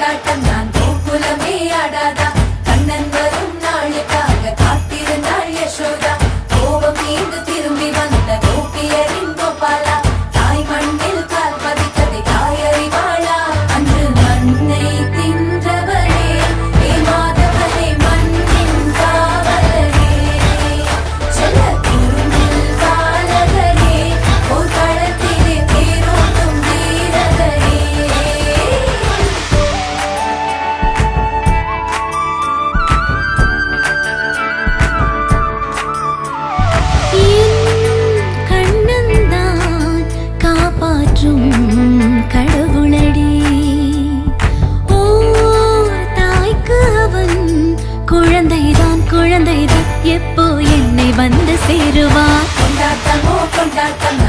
கொண்டாட்டம் நான் கோகுலமே ஆடாதா கண்ணன் வரும் நாளுக்காக காத்திருந்தாள் யசோதா கோபம் தீர்ந்து திரும்பி வந்த கோபியரின் கோபாலா தாய் மண்ணில் கால் பதித்ததை தாயறிவாளா அன்று மண்ணை தின்றவரே ஏமாதவரே மண்ணின் காவலரே செல்ல குறும்பில் காலகரே ஒரு களத்திலே தேரோட்டும் வீரரே கண்ணன்தான் காப்பாற்றும் கடவுளடி ஓர் தாய்க்கு அவன் குழந்தைதான் எப்போ என்னை வந்து சேருவார் கொண்டாட்டமோ கொண்டாட்டம்